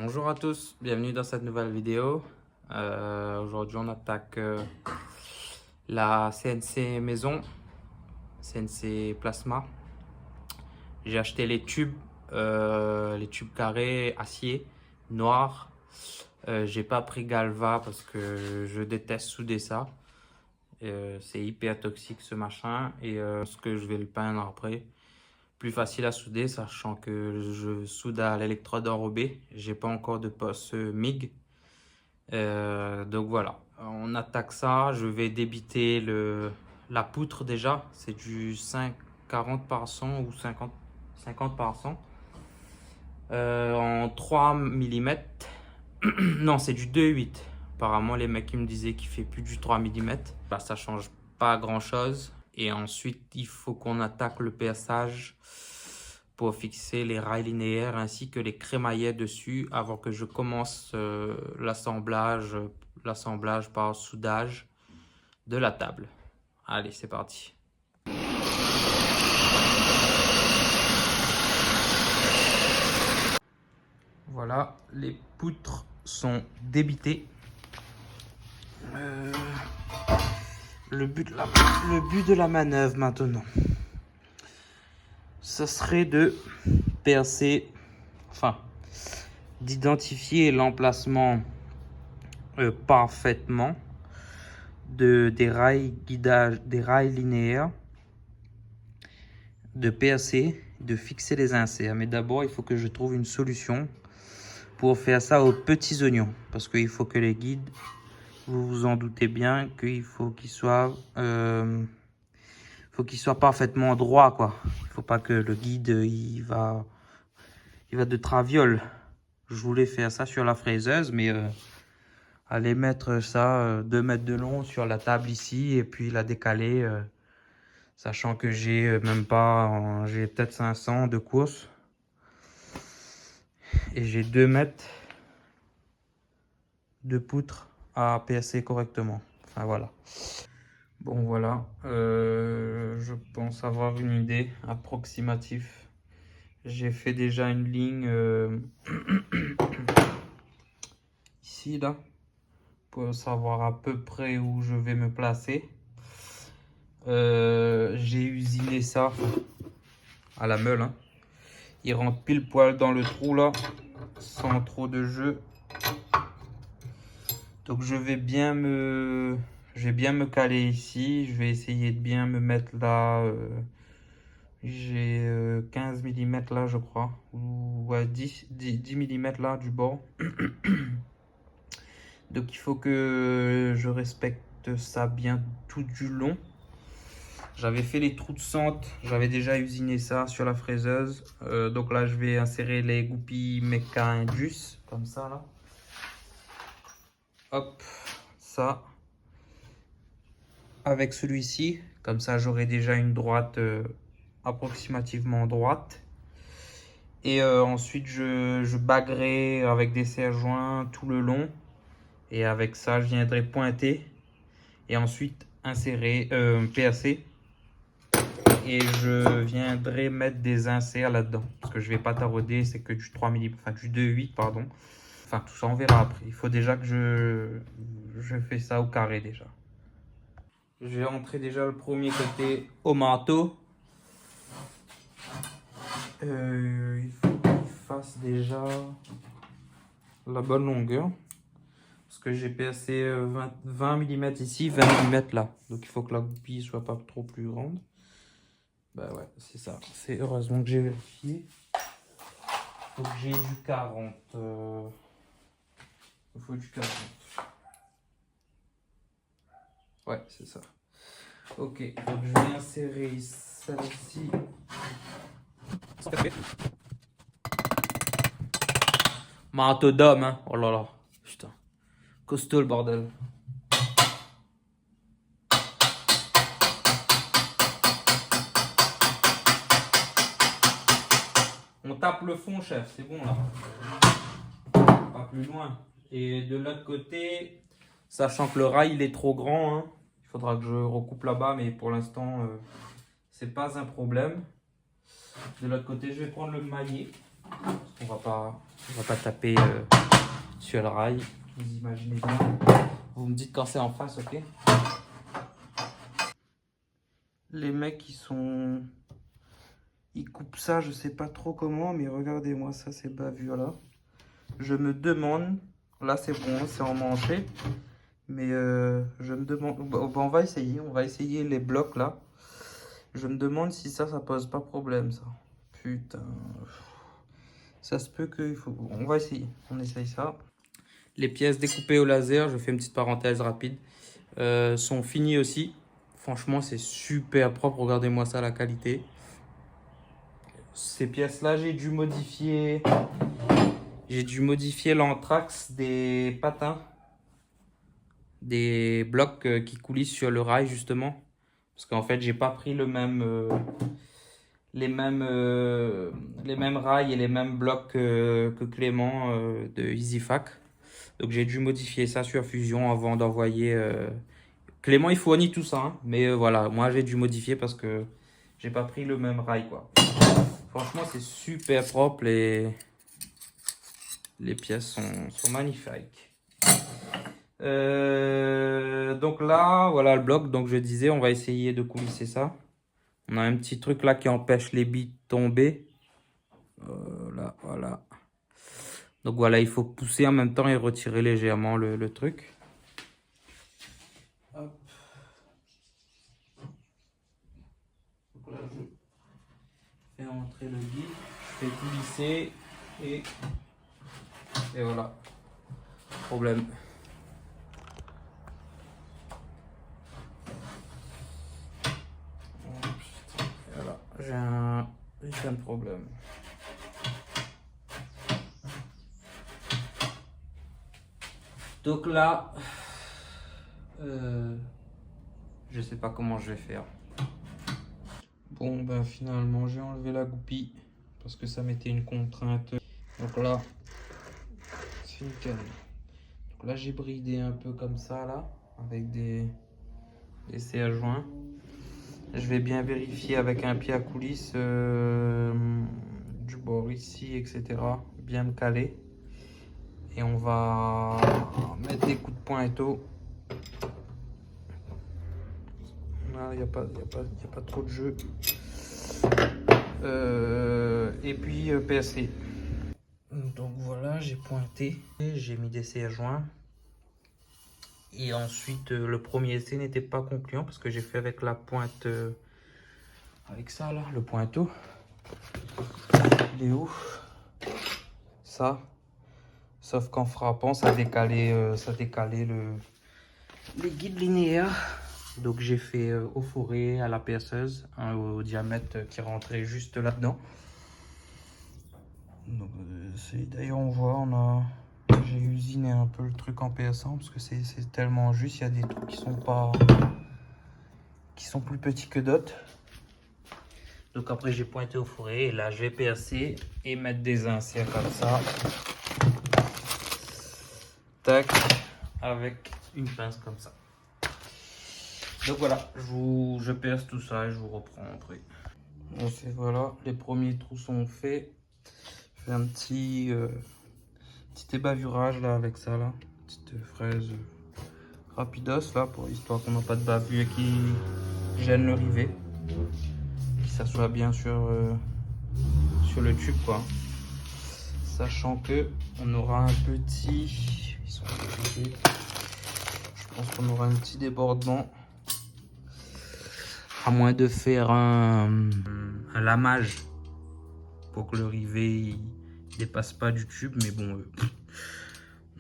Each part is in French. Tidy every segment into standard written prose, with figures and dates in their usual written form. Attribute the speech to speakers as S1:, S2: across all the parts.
S1: Bonjour à tous, bienvenue dans cette nouvelle vidéo. Aujourd'hui on attaque la CNC maison, CNC plasma. J'ai acheté les tubes carrés, acier, noir. J'ai pas pris Galva parce que je déteste souder ça. C'est hyper toxique ce machin et ce que je vais le peindre après. Plus facile à souder, sachant que je soude à l'électrode enrobée. J'ai pas encore de poste MIG. Donc voilà, on attaque ça. Je vais débiter la poutre déjà. C'est du 5,40 par 100 ou 50 par 100 en 3 mm. Non, c'est du 2,8. Apparemment, les mecs qui me disaient qu'il fait plus du 3 mm. Bah, ça change pas grand chose. Et ensuite, il faut qu'on attaque le perçage pour fixer les rails linéaires ainsi que les crémaillets dessus avant que je commence l'assemblage par soudage de la table. Allez, c'est parti. Voilà, les poutres sont débitées. Le but de la manœuvre maintenant, ce serait de percer, enfin, d'identifier l'emplacement parfaitement des rails guidage, des rails linéaires, de percer, de fixer les inserts. Mais d'abord, il faut que je trouve une solution pour faire ça aux petits oignons, parce qu'il faut que les guides, vous vous en doutez bien, qu'il faut qu'ils soient parfaitement droits, quoi. Il faut pas que le guide il va de traviole. Je voulais faire ça sur la fraiseuse, mais aller mettre ça 2 mètres de long sur la table ici et puis la décaler, sachant que j'ai même pas, j'ai peut-être 500 de course et j'ai 2 mètres de poutre à percer correctement. Enfin voilà. Bon voilà, je pense avoir une idée approximative. J'ai fait déjà une ligne ici là pour savoir à peu près où je vais me placer. J'ai usiné ça à la meule, hein. Il rentre pile poil dans le trou là sans trop de jeu. Donc je vais bien me caler ici. Je vais essayer de bien me mettre là. J'ai 15 mm là je crois, ou ouais, 10 mm là du bord. Donc il faut que je respecte ça bien tout du long. J'avais fait les trous de sente, j'avais déjà usiné ça sur la fraiseuse. Donc là je vais insérer les goupilles Mecha Indus comme ça là. Hop, ça. Avec celui-ci, comme ça j'aurai déjà une droite approximativement droite. Et ensuite je baguerai avec des serre-joints tout le long. Et avec ça je viendrai pointer. Et ensuite insérer, percer. Et je viendrai mettre des inserts là-dedans. Parce que je vais pas tarauder, c'est que du 3 mm, enfin du 2,8 pardon. Enfin tout ça on verra après. Il faut déjà que je fais ça au carré déjà. Je vais rentrer déjà le premier côté au marteau. Il faut qu'il fasse déjà la bonne longueur. Parce que j'ai percé 20 mm ici, 20 mm là. Donc il faut que la goupille soit pas trop plus grande. Bah ouais, c'est ça. C'est heureusement que j'ai vérifié. Il faut que j'ai du 40. Il faut du 40. Ouais, c'est ça. Ok, donc je vais insérer celle-ci. Marteau d'homme, hein. Oh là là. Putain. Costaud le bordel. On tape le fond, chef. C'est bon là. Pas plus loin. Et de l'autre côté, sachant que le rail il est trop grand, hein, il faudra que je recoupe là-bas, mais pour l'instant, c'est pas un problème. De l'autre côté, je vais prendre le maillet. On va pas taper sur le rail. Vous imaginez bien. Vous me dites quand c'est en face, ok? Les mecs, ils coupent ça, je sais pas trop comment, mais regardez-moi ça, ces bavures là. Je me demande, là c'est bon, c'est emmanché, mais je me demande, on va essayer les blocs là. Je me demande si ça pose pas problème ça. Putain, ça se peut qu'il faut, on va essayer, on essaye ça. Les pièces découpées au laser, je fais une petite parenthèse rapide, sont finies aussi. Franchement, c'est super propre, regardez-moi ça, la qualité. Ces pièces-là, j'ai dû modifier l'anthrax des patins, des blocs qui coulissent sur le rail justement, parce qu'en fait, j'ai pas pris les mêmes rails et les mêmes blocs que Clément de EasyFac. Donc j'ai dû modifier ça sur Fusion avant d'envoyer. Clément, il fournit tout ça, hein, mais voilà, moi j'ai dû modifier parce que j'ai pas pris le même rail quoi. Franchement, c'est super propre, les pièces sont magnifiques. Donc là, voilà le bloc. Donc je disais, on va essayer de coulisser ça. On a un petit truc là qui empêche les billes de tomber. Là, voilà. Donc voilà, il faut pousser en même temps et retirer légèrement le truc. Hop. Donc là, je fais entrer le guide, je fais coulisser et voilà. Problème. Voilà, j'ai un problème. Donc là, je sais pas comment je vais faire. Bon, ben finalement, j'ai enlevé la goupille parce que ça mettait une contrainte. Donc là, c'est nickel. Donc là, j'ai bridé un peu comme ça, là, avec des serre joints. Je vais bien vérifier avec un pied à coulisse du bord ici, etc. Bien me caler. Et on va mettre des coups de pointeau. Là, il n'y a pas trop de jeu. Et puis PSC. Donc voilà, j'ai pointé. J'ai mis des serre joints. Et ensuite, le premier essai n'était pas concluant parce que j'ai fait avec la pointe, avec ça là, le pointeau. Il est où? Ça. Sauf qu'en frappant, ça décalait les guides linéaires. Donc j'ai fait au fourré à la perceuse, hein, au diamètre qui rentrait juste là-dedans. Donc d'ailleurs on voit, j'ai usiné un peu le truc en PS1 parce que c'est tellement juste, il y a des trucs qui sont plus petits que d'autres. Donc après j'ai pointé au fourré et là je vais percer et mettre des inserts comme ça. Tac, avec une pince comme ça. Donc voilà, je perce tout ça et je vous reprends après. Donc voilà, les premiers trous sont faits. Je fais un petit ébavurage là avec ça là, petite fraise rapidos là pour histoire qu'on n'a pas de bavure qui gêne le rivet, qui s'assoit bien sur le tube quoi. Sachant que on aura un petit, ils sont compliqués. Je pense qu'on aura un petit débordement. À moins de faire un lamage pour que le rivet ne dépasse pas du tube, mais bon,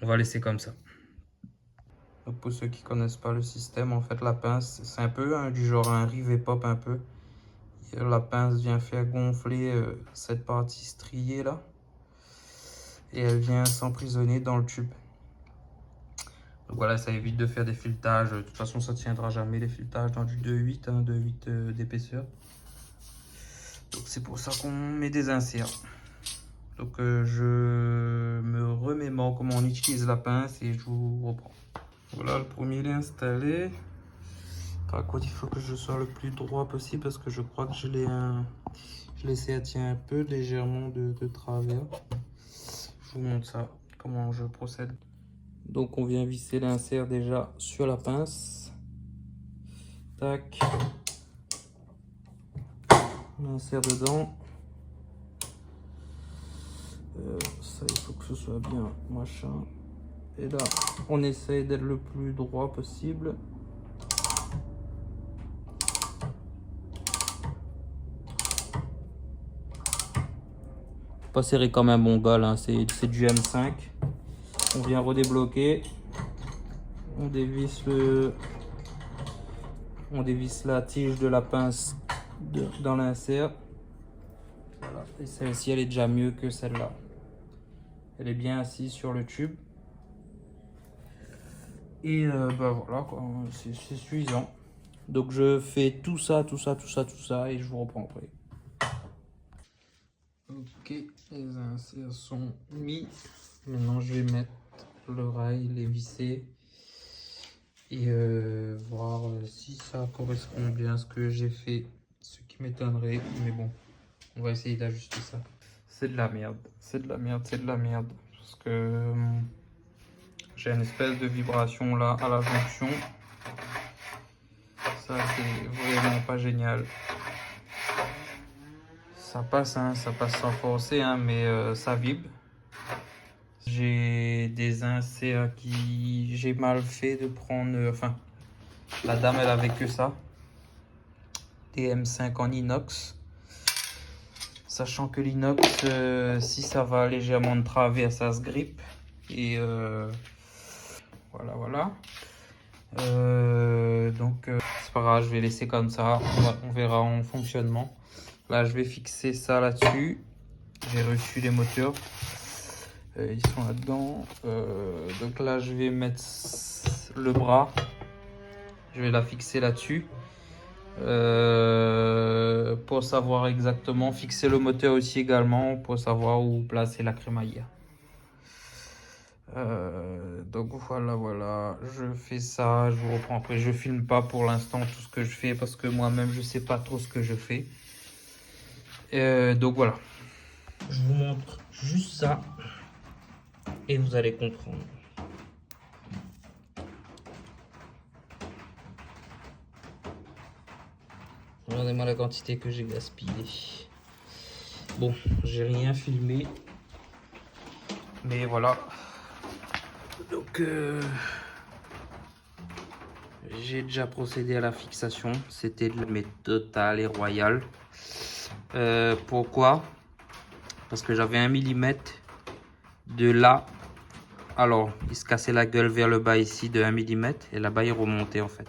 S1: on va laisser comme ça. Donc pour ceux qui connaissent pas le système, en fait la pince, c'est un peu du genre un rivet pop un peu. Et la pince vient faire gonfler cette partie striée là. Et elle vient s'emprisonner dans le tube. Donc voilà, ça évite de faire des filettages. De toute façon, ça ne tiendra jamais les filettages dans du 2,8, 2,8 d'épaisseur. Donc c'est pour ça qu'on met des inserts. Donc je me remémore comment on utilise la pince et je vous reprends. Voilà, le premier il est installé. Par contre, il faut que je sois le plus droit possible parce que je crois que je l'ai Je laisse attirer un peu légèrement de travers. Je vous montre ça, comment je procède. Donc on vient visser l'insert déjà sur la pince. Tac. On insère dedans. Ça, il faut que ce soit bien machin. Et là, on essaye d'être le plus droit possible. Pas serré comme un mongol, hein. C'est du M5. On vient redébloquer. On dévisse la tige de la pince dans l'insert. Voilà. Et celle-ci, elle est déjà mieux que celle-là. Elle est bien assise sur le tube. Et bah voilà quoi, c'est suffisant. Donc je fais tout ça et je vous reprends après. Ok, les inserts sont mis. Maintenant je vais mettre le rail, les visser et voir si ça correspond bien à ce que j'ai fait. Ce qui m'étonnerait, mais bon, on va essayer d'ajuster ça. C'est de la merde, c'est de la merde, c'est de la merde. Parce que j'ai une espèce de vibration là à la jonction. Ça c'est vraiment pas génial. Ça passe, hein, ça passe sans forcer, hein, mais ça vibre. J'ai des inserts qui j'ai mal fait de prendre. Enfin, la dame elle avait que ça. Des M5 en inox. Sachant que l'inox, si ça va légèrement de travers, ça se grippe. Et voilà. Donc c'est pas grave, je vais laisser comme ça. On verra en fonctionnement. Là, je vais fixer ça là-dessus. J'ai reçu les moteurs. Ils sont là-dedans. Donc là, je vais mettre le bras. Je vais la fixer là-dessus. Pour savoir exactement. Fixer le moteur aussi également. Pour savoir où placer la crémaillère. Donc voilà. Je fais ça. Je vous reprends après. Je filme pas pour l'instant tout ce que je fais. Parce que moi-même, je sais pas trop ce que je fais. Donc voilà. Je vous montre juste ça. Et vous allez comprendre. Regardez-moi la quantité que j'ai gaspillée. Bon, j'ai rien filmé. Mais voilà. Donc, j'ai déjà procédé à la fixation. C'était de la méthode totale et royale. Pourquoi? Parce que j'avais 1 mm de là. Alors, il se cassait la gueule vers le bas ici de 1 mm. Et là-bas, il remontait en fait.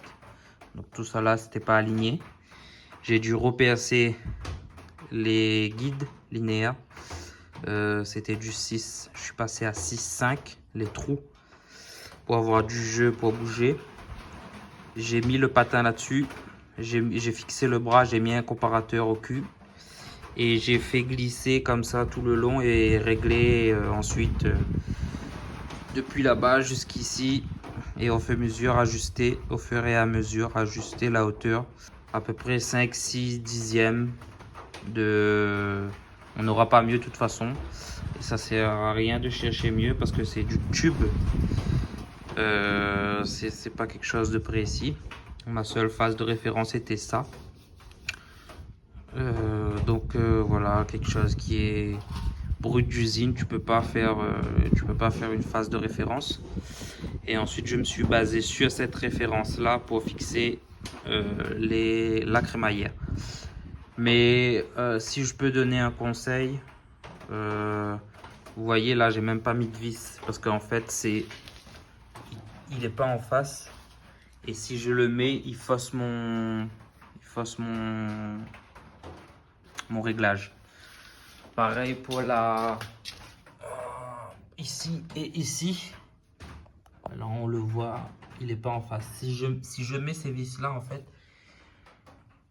S1: Donc, tout ça là, c'était pas aligné. J'ai dû repercer les guides linéaires. C'était du 6. Je suis passé à 6,5 les trous pour avoir du jeu pour bouger. J'ai mis le patin là-dessus. J'ai fixé le bras. J'ai mis un comparateur au cul. Et j'ai fait glisser comme ça tout le long et régler ensuite depuis là-bas jusqu'ici. Et au fur et à mesure ajuster, ajuster la hauteur. À peu près 5-6 dixièmes de... On n'aura pas mieux de toute façon. Et ça sert à rien de chercher mieux parce que c'est du tube. C'est pas quelque chose de précis. Ma seule phase de référence était ça. Donc voilà, quelque chose qui est brut d'usine. Tu peux pas faire une phase de référence. Et ensuite, je me suis basé sur cette référence-là pour fixer la crémaillère. Mais si je peux donner un conseil, vous voyez là, j'ai même pas mis de vis parce qu'en fait, il n'est pas en face. Et si je le mets, il fausse mon réglage. Pareil pour la ici et ici. Alors on le voit, il n'est pas en face. Si je mets ces vis là, en fait,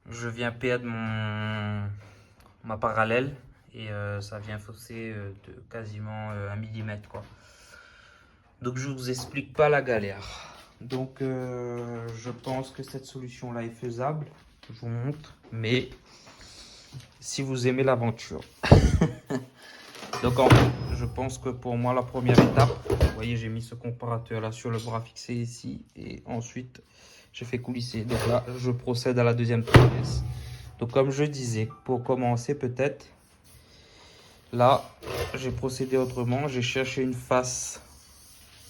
S1: je viens perdre ma parallèle et ça vient fausser de quasiment 1 mm quoi. Donc je vous explique pas la galère. Donc je pense que cette solution là est faisable. Je vous montre, mais si vous aimez l'aventure. Donc en fait, je pense que pour moi, la première étape, vous voyez, j'ai mis ce comparateur là sur le bras fixé ici. Et ensuite, j'ai fait coulisser. Donc là, je procède à la deuxième traverse. Donc comme je disais, pour commencer peut-être, là, j'ai procédé autrement. J'ai cherché une face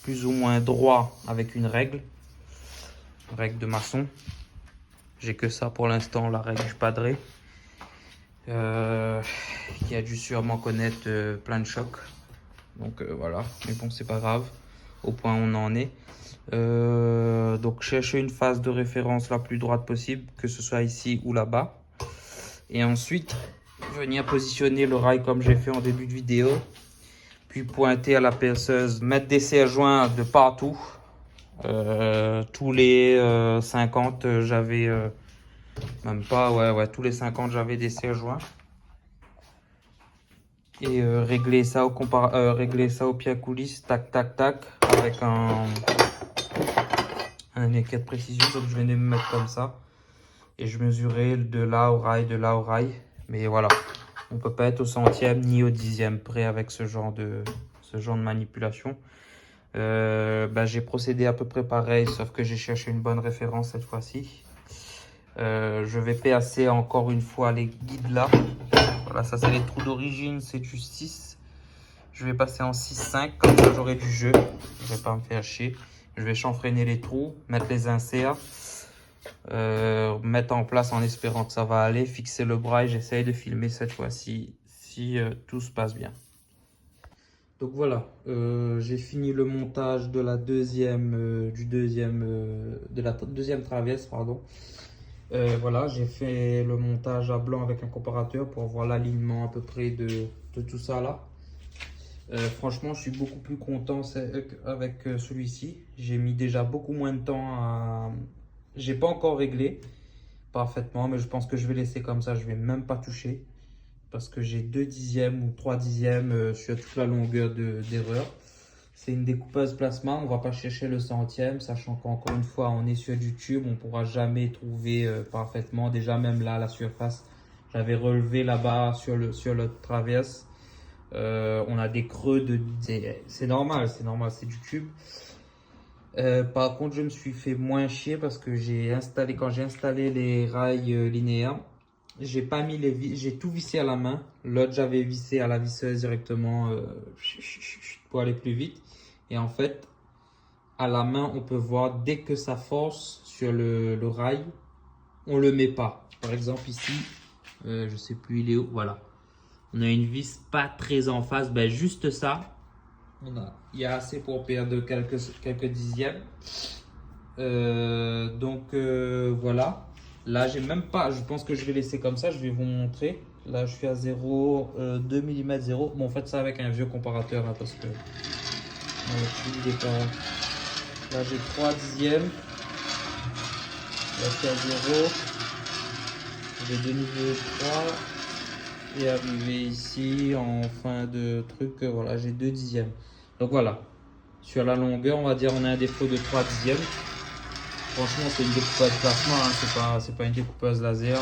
S1: plus ou moins droit avec une règle de maçon. J'ai que ça pour l'instant, la règle du padré. Qui a dû sûrement connaître plein de chocs. Donc voilà, mais bon, c'est pas grave, au point où on en est. Donc chercher une phase de référence la plus droite possible, que ce soit ici ou là-bas. Et ensuite, venir positionner le rail comme j'ai fait en début de vidéo. Puis pointer à la perceuse, mettre des serre-joints de partout. Tous les 50, j'avais... même pas, ouais, tous les 50, j'avais des serre-joints. Et régler ça au pied à coulisse, tac, tac, tac, avec un équerre de précision. Donc je venais me mettre comme ça. Et je mesurais de là au rail, de là au rail. Mais voilà, on peut pas être au centième ni au dixième près avec ce genre de manipulation. J'ai procédé à peu près pareil, sauf que j'ai cherché une bonne référence cette fois-ci. Je vais passer encore une fois les guides là. Voilà, ça c'est les trous d'origine, c'est du 6. Je vais passer en 6-5, comme ça j'aurai du jeu. Je vais pas me faire chier. Je vais chanfreiner les trous, mettre les inserts, mettre en place en espérant que ça va aller, fixer le bras et j'essaye de filmer cette fois-ci si tout se passe bien. Donc voilà, j'ai fini le montage de la deuxième traverse, pardon. Voilà, j'ai fait le montage à blanc avec un comparateur pour voir l'alignement à peu près de tout ça là. Franchement, je suis beaucoup plus content avec celui-ci. J'ai mis déjà beaucoup moins de temps à... J'ai pas encore réglé parfaitement, mais je pense que je vais laisser comme ça. Je vais même pas toucher parce que j'ai 2 dixièmes ou 3 dixièmes sur toute la longueur d'erreur. C'est une découpeuse plasma, on va pas chercher le centième, sachant qu'encore une fois, on est sur YouTube, on pourra jamais trouver parfaitement. Déjà, même là, la surface, j'avais relevé là-bas sur le traverse. On a des creux de... C'est normal, c'est du tube. Par contre, je me suis fait moins chier parce que quand j'ai installé les rails linéaires, j'ai pas mis les vis, j'ai tout vissé à la main. L'autre, j'avais vissé à la visseuse directement pour aller plus vite. Et en fait, à la main, on peut voir dès que ça force sur le rail, on le met pas. Par exemple ici, je sais plus il est où, voilà. On a une vis pas très en face, ben juste ça. Il y a assez pour perdre quelques dixièmes. Voilà. Là, j'ai même pas. Je pense que je vais laisser comme ça. Je vais vous montrer. Là, je suis à 0,2 mm 0. Bon, en fait, ça avec un vieux comparateur hein, parce que il est pas... Là, j'ai 3 dixièmes. Là, je suis à 0. J'ai de nouveau 3. Et arrivé ici en fin de truc, voilà, j'ai 2 dixièmes. Donc voilà, sur la longueur, on va dire on a un défaut de 3 dixièmes. Franchement, c'est une découpeuse plasma, hein, c'est pas une découpeuse laser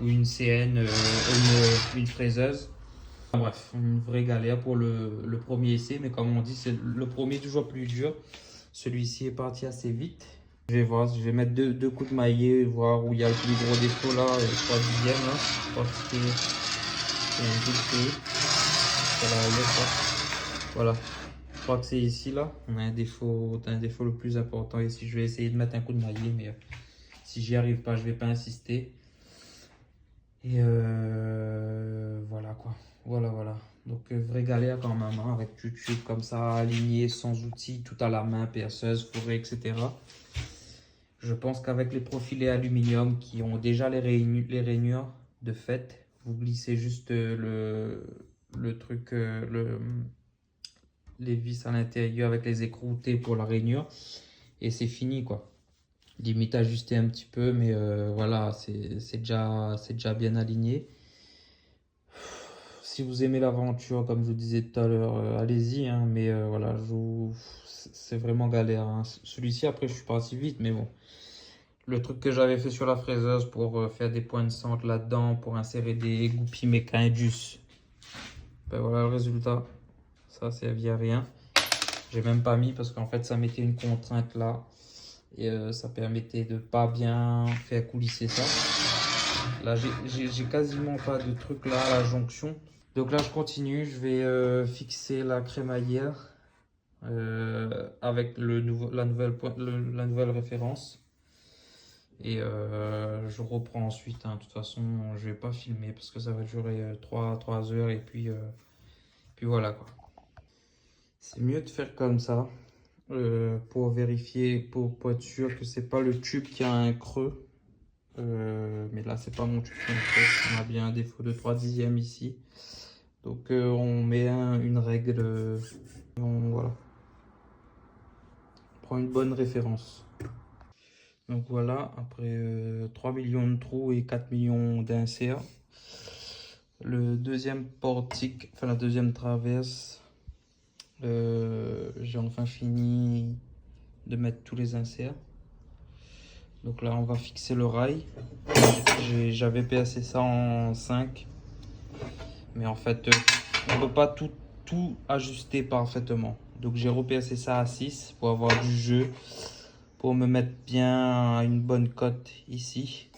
S1: ou une CN, une fraiseuse. Enfin, bref, une vraie galère pour le premier essai, mais comme on dit, c'est le premier toujours plus dur. Celui-ci est parti assez vite. Je vais voir, je vais mettre deux coups de maillet, voir où il y a le plus gros défaut là, 3 dixièmes là. Je crois que c'est un vite fait. Voilà, je crois que c'est ici là. On a un défaut le plus important ici. Je vais essayer de mettre un coup de maillet, mais si j'y arrive pas, je vais pas insister. Et voilà quoi. Voilà. Donc vraie galère quand même, hein, avec YouTube comme ça, aligné, sans outils, tout à la main, perceuse, fourré, etc. Je pense qu'avec les profilés aluminium qui ont déjà les rainures de fait, vous glissez juste le truc, les vis à l'intérieur avec les écroutés pour la rainure et c'est fini quoi. Limite ajuster un petit peu, mais voilà, c'est déjà bien aligné. Si vous aimez l'aventure, comme je vous disais tout à l'heure, allez-y, hein, mais voilà, c'est vraiment galère. Hein. Celui-ci, après, je suis parti vite, mais bon. le truc que j'avais fait sur la fraiseuse pour faire des points de centre là-dedans, pour insérer des goupilles mécaniques. Ben voilà le résultat. Ça servi à rien. J'ai même pas mis parce qu'en fait ça mettait une contrainte là. Et ça permettait de pas bien faire coulisser ça. Là j'ai quasiment pas de truc là à la jonction. Donc là je continue, je vais fixer la crémaillère avec la nouvelle référence. Et je reprends ensuite, hein. De toute façon, je vais pas filmer parce que ça va durer 3 heures et puis voilà quoi. C'est mieux de faire comme ça pour vérifier, pour être sûr que c'est pas le tube qui a un creux. Mais là, c'est pas mon tube qui a un creux. On a bien un défaut de 3/10 ici. Donc on met une règle. Voilà. On prend une bonne référence. Donc voilà, après 3 millions de trous et 4 millions d'inserts, le deuxième portique, enfin la deuxième traverse, j'ai enfin fini de mettre tous les inserts. Donc là, on va fixer le rail. J'avais placé ça en 5, mais en fait, on ne peut pas tout ajuster parfaitement. Donc j'ai replacé ça à 6 pour avoir du jeu, pour me mettre bien à une bonne cote ici.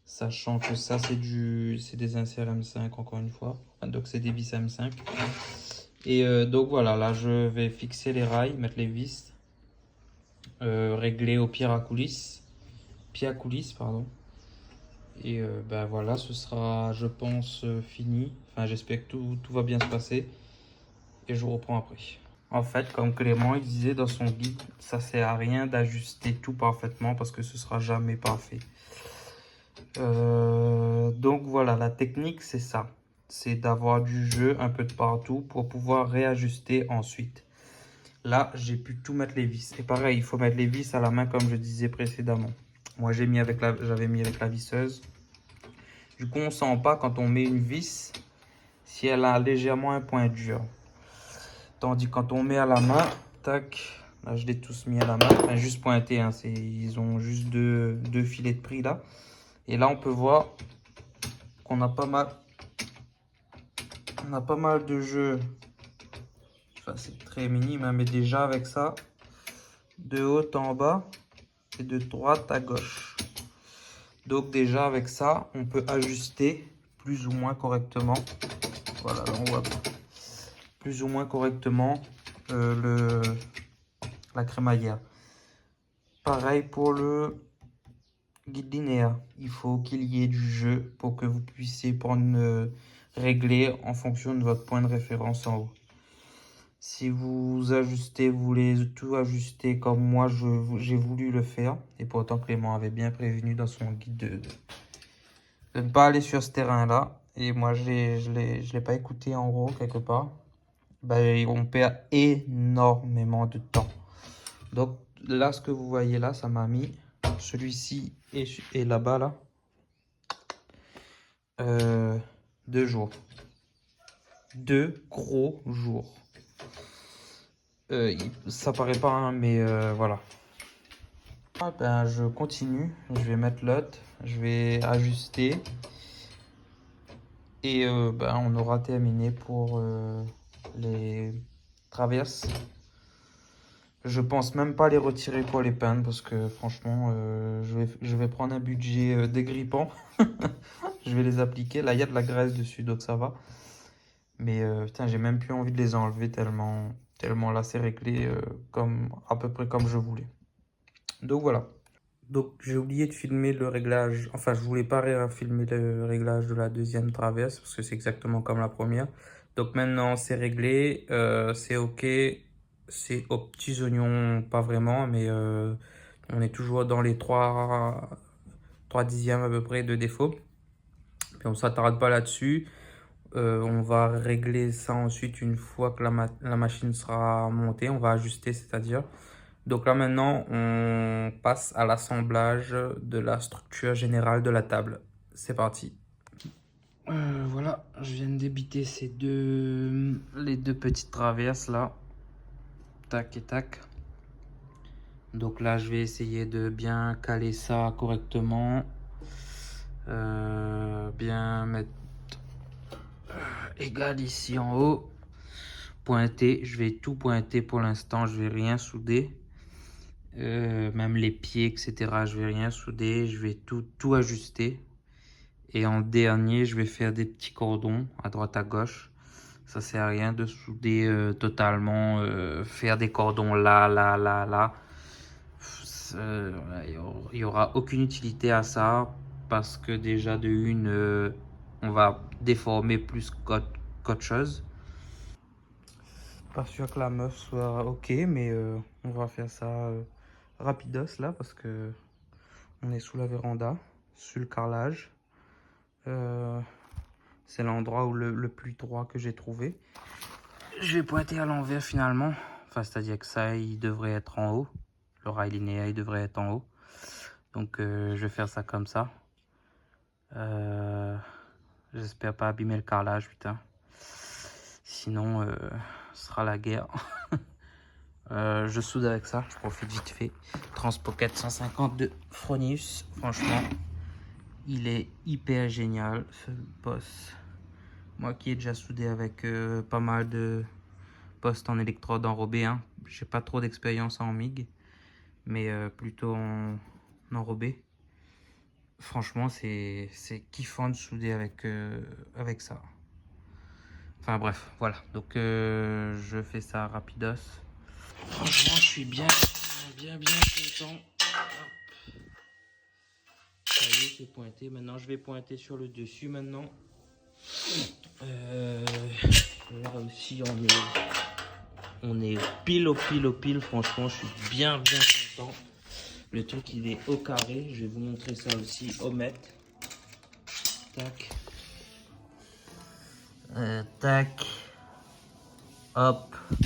S1: Sachant que ça, c'est des inserts M5 encore une fois. Donc c'est des vis M5. Et donc voilà, là je vais fixer les rails, mettre les vis, régler au pied à coulisse, pardon. Et ben voilà, ce sera, je pense, fini. Enfin, j'espère que tout va bien se passer. Et je reprends après. En fait, comme Clément il disait dans son guide, ça sert à rien d'ajuster tout parfaitement parce que ce sera jamais parfait. Donc voilà, la technique c'est ça. C'est d'avoir du jeu un peu de partout pour pouvoir réajuster ensuite. Là, j'ai pu tout mettre les vis. Et pareil, il faut mettre les vis à la main comme je disais précédemment. Moi, j'avais mis avec la visseuse. Du coup, on ne sent pas quand on met une vis si elle a légèrement un point dur. Tandis que quand on met à la main, tac, là je l'ai tous mis à la main, enfin, juste pointé, hein, ils ont juste deux filets de prix là. Et là, on peut voir qu'on a pas mal, de jeux. Enfin, c'est très minime, hein, mais déjà avec ça, de haut en bas et de droite à gauche. Donc déjà avec ça, on peut ajuster plus ou moins correctement. Voilà, là on voit plus ou moins correctement la crémaillère. Pareil pour le guide linéaire. Il faut qu'il y ait du jeu pour que vous puissiez prendre régler en fonction de votre point de référence en haut. Si vous ajustez, vous voulez tout ajuster comme moi j'ai voulu le faire, et pourtant Clément avait bien prévenu dans son guide de ne pas aller sur ce terrain-là, et moi je l'ai pas écouté en gros quelque part, ben, on perd énormément de temps. Donc là, ce que vous voyez là, ça m'a mis celui-ci et là-bas là, 2 jours. 2 gros jours. Ça paraît pas, hein, mais voilà. Ah, ben, je continue, je vais mettre l'autre, je vais ajuster et ben, on aura terminé pour les traverses. Je pense même pas les retirer pour les peindre parce que franchement, je vais prendre un budget dégrippant. Je vais les appliquer. Là, il y a de la graisse dessus, donc ça va. Mais putain, j'ai même plus envie de les enlever tellement là, c'est réglé à peu près comme je voulais. Donc voilà. Donc j'ai oublié de filmer le réglage. Enfin, je voulais pas filmer le réglage de la deuxième traverse parce que c'est exactement comme la première. Donc maintenant, c'est réglé. C'est OK. C'est aux petits oignons, pas vraiment, mais on est toujours dans les 3/10 à peu près de défaut. Puis on ne s'attarde pas là-dessus. On va régler ça ensuite une fois que la machine sera montée. On va ajuster, c'est-à-dire. Donc là maintenant, on passe à l'assemblage de la structure générale de la table. C'est parti. Voilà, je viens de débiter les deux petites traverses là. Tac et tac. Donc là, je vais essayer de bien caler ça correctement. Bien mettre égal ici en haut. Pointer, je vais tout pointer pour l'instant, je vais rien souder. Même les pieds, etc. Je vais rien souder, je vais tout ajuster. Et en dernier, je vais faire des petits cordons à droite à gauche. Ça sert à rien de souder totalement, faire des cordons là, là, là, là. Il y aura aucune utilité à ça parce que déjà de une, on va déformer plus qu'autre chose. Pas sûr que la meuf soit ok, mais on va faire ça rapidos là parce que on est sous la véranda, sur le carrelage. C'est l'endroit où le plus droit que j'ai trouvé. Je vais pointer à l'envers finalement. Enfin, c'est-à-dire que ça, il devrait être en haut. Le rail linéaire, il devrait être en haut. Donc, je vais faire ça comme ça. J'espère pas abîmer le carrelage, putain. Sinon, ce sera la guerre. Je soude avec ça, je profite vite fait. Transpocket 150 de Fronius. Franchement, il est hyper génial, ce boss. Moi qui ai déjà soudé avec pas mal de postes en électrode enrobé, hein. J'ai pas trop d'expérience en MIG, mais plutôt en enrobé. Franchement, c'est kiffant de souder avec ça. Enfin bref, voilà. Donc je fais ça rapidos. Franchement, je suis bien content. Hop. Ça y est, c'est pointé. Maintenant, je vais pointer sur le dessus maintenant. Là aussi, on est pile au pile. Franchement, je suis bien content. Le truc, il est au carré. Je vais vous montrer ça aussi au mètre. Tac. Tac. Hop. On va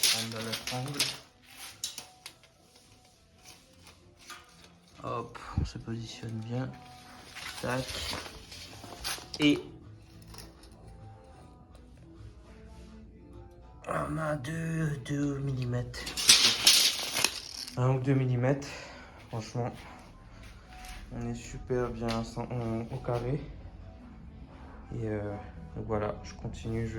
S1: prendre dans le triangle. Hop. On se positionne bien. Tac. Et on a 2 mm. 1 ou 2 mm. Franchement, on est super bien au carré. Et donc voilà, je continue. Je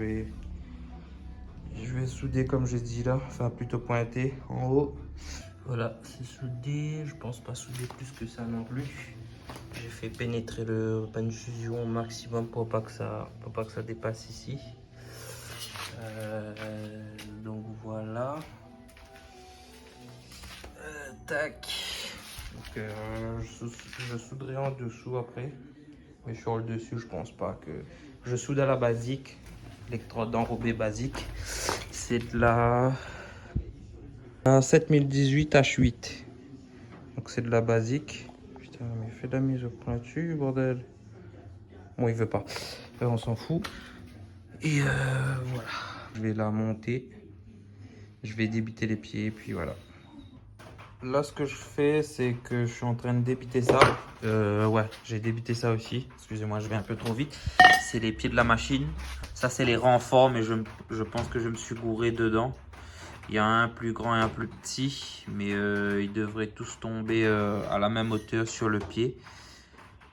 S1: vais souder comme j'ai dit là. Enfin, plutôt pointer en haut. Voilà, c'est soudé. Je pense pas souder plus que ça non plus. J'ai fait pénétrer le pan de fusion au maximum pour pas que ça dépasse ici. Donc voilà. Tac. Donc je souderai en dessous après. Mais sur le dessus, je pense pas que... Je soude à la basique. Électrode enrobée basique. C'est de la 7018 H8. Donc c'est de la basique. Putain, mais fais de la mise au point là-dessus, bordel. Bon, il veut pas. On s'en fout. Et voilà. Je vais la monter. Je vais débiter les pieds, puis voilà. Là, ce que je fais, c'est que je suis en train de débiter ça. Ouais, j'ai débité ça aussi. Excusez-moi, je vais un peu trop vite. C'est les pieds de la machine. Ça, c'est les renforts, mais je pense que je me suis gouré dedans. Il y a un plus grand et un plus petit, mais ils devraient tous tomber à la même hauteur sur le pied.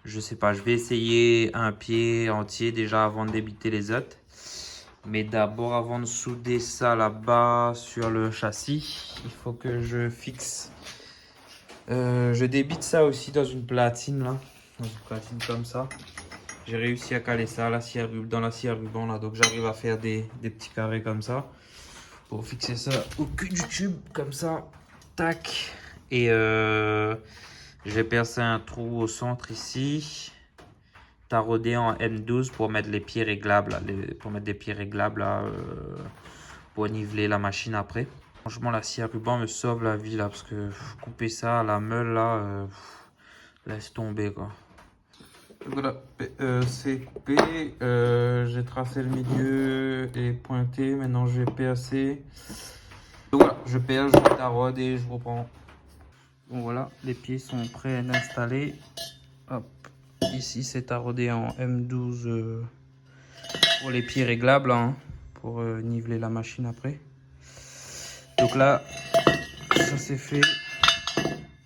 S1: Je sais pas, je vais essayer un pied entier déjà avant de débiter les autres. Mais d'abord, avant de souder ça là-bas sur le châssis, il faut que je fixe. Je débite ça aussi dans une platine là, dans une platine comme ça. J'ai réussi à caler ça dans la scie à ruban là, donc j'arrive à faire des petits carrés comme ça pour fixer ça au cul du tube comme ça. Tac. Et je vais percer un trou au centre ici. Taraudé en M12 pour mettre les pieds réglables, pour mettre des pieds réglables là, pour niveler la machine après. Franchement, la scie à ruban me sauve la vie là, parce que couper ça à la meule là, laisse tomber quoi. Voilà, c'est coupé, j'ai tracé le milieu et pointé, maintenant je vais percer. Donc voilà, je perce, je taraude et je reprends. Bon voilà, les pieds sont prêts à être installés. Hop. Ici, c'est taraudé en M12 pour les pieds réglables, hein, pour niveler la machine après. Donc là, ça c'est fait.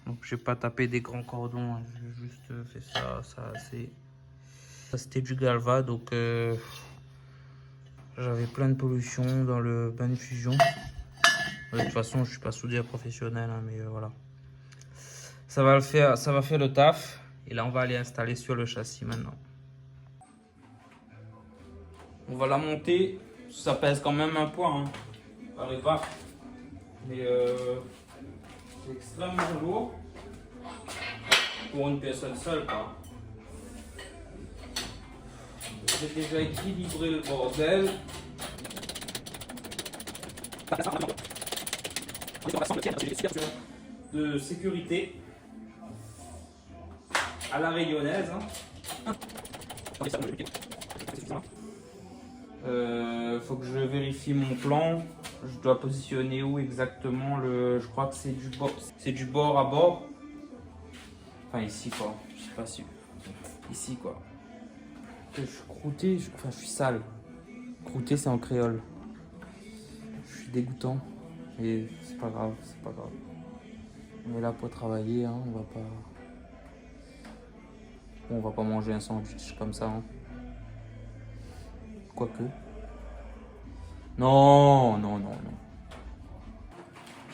S1: Donc j'ai pas tapé des grands cordons, hein. J'ai juste fait ça, ça c'est. Ça c'était du Galva, donc j'avais plein de pollution dans le bain de fusion. De toute façon, je suis pas soudeur professionnel, hein, mais voilà. Ça va le faire, ça va faire le taf. Et là, on va aller installer sur le châssis maintenant. On va la monter. Ça pèse quand même un poids, hein. Allez, pas. Mais c'est extrêmement lourd pour une personne seule, quoi. J'ai déjà équilibré le bordel. De sécurité à la rayonnaise. Faut que je vérifie mon plan. Je dois positionner où exactement le. Je crois que c'est du bord à bord. Enfin ici quoi. Je sais pas si. Ici quoi. Je suis croûté. Enfin je suis sale. Croûté c'est en créole. Je suis dégoûtant. Et c'est pas grave, c'est pas grave. On est là pour travailler, hein. On va pas manger un sandwich comme ça, hein. Quoique. Non, non, non, non.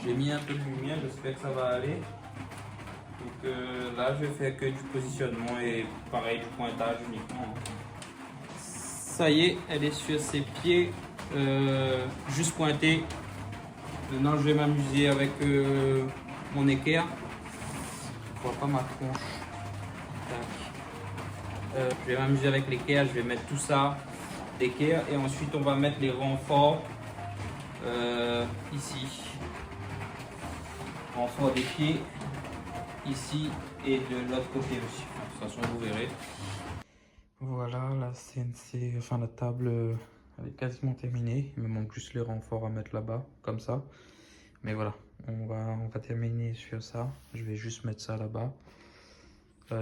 S1: J'ai mis un peu de lumière, j'espère que ça va aller. Donc là, je vais faire que du positionnement et pareil, du pointage uniquement. Ça y est, elle est sur ses pieds, juste pointé. Maintenant, je vais m'amuser avec mon équerre. Je vois pas ma tronche. Je vais m'amuser avec l'équerre, je vais mettre tout ça d'équerre et ensuite on va mettre les renforts ici. Renfort des pieds ici et de l'autre côté aussi. De toute façon, vous verrez. Voilà, la CNC, enfin la table, elle est quasiment terminée. Il me manque juste les renforts à mettre là-bas, comme ça. Mais voilà, on va terminer sur ça. Je vais juste mettre ça là-bas.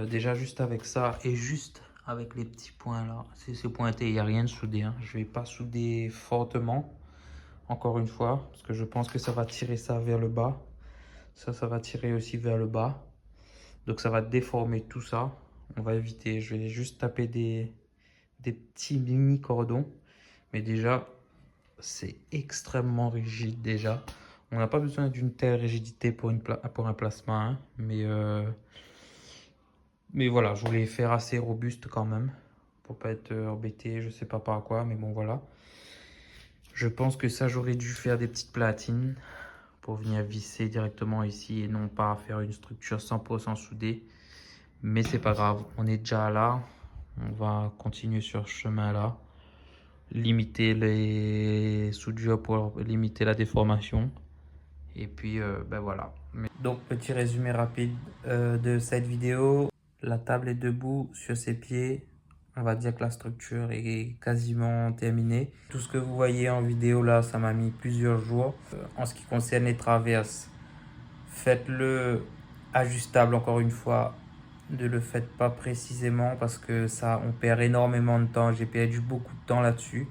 S1: Déjà juste avec ça et juste avec les petits points là, c'est pointé, il n'y a rien de soudé, hein. Je vais pas souder fortement, encore une fois, parce que je pense que ça va tirer ça vers le bas. Ça va tirer aussi vers le bas. Donc ça va déformer tout ça. On va éviter, je vais juste taper des petits mini cordons. Mais déjà, c'est extrêmement rigide déjà. On n'a pas besoin d'une telle rigidité pour un plasma, hein, mais voilà, je voulais faire assez robuste quand même. Pour pas être embêté, je sais pas par quoi, mais bon voilà. Je pense que ça, j'aurais dû faire des petites platines pour venir visser directement ici et non pas faire une structure 100% soudée. Mais c'est pas grave, on est déjà là. On va continuer sur ce chemin-là. Limiter les soudures pour limiter la déformation. Et puis, ben voilà. Donc, petit résumé rapide de cette vidéo. La table est debout sur ses pieds. On va dire que la structure est quasiment terminée. Tout ce que vous voyez en vidéo là, ça m'a mis plusieurs jours. En ce qui concerne les traverses, faites-le ajustable encore une fois. Ne le faites pas précisément parce que ça, on perd énormément de temps. J'ai perdu beaucoup de temps là-dessus.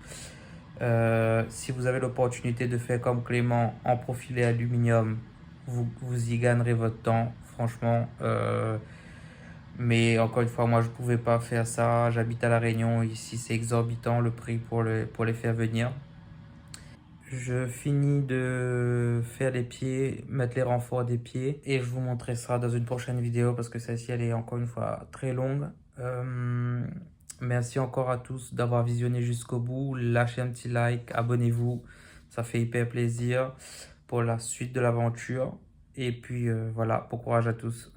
S1: Si vous avez l'opportunité de faire comme Clément en profilé aluminium, vous y gagnerez votre temps, franchement. Mais encore une fois, moi, je pouvais pas faire ça. J'habite à La Réunion. Ici, c'est exorbitant le prix pour les faire venir. Je finis de faire les pieds, mettre les renforts des pieds. Et je vous montrerai ça dans une prochaine vidéo parce que celle-ci, elle est encore une fois très longue. Merci encore à tous d'avoir visionné jusqu'au bout. Lâchez un petit like, abonnez-vous. Ça fait hyper plaisir pour la suite de l'aventure. Et puis voilà, bon courage à tous.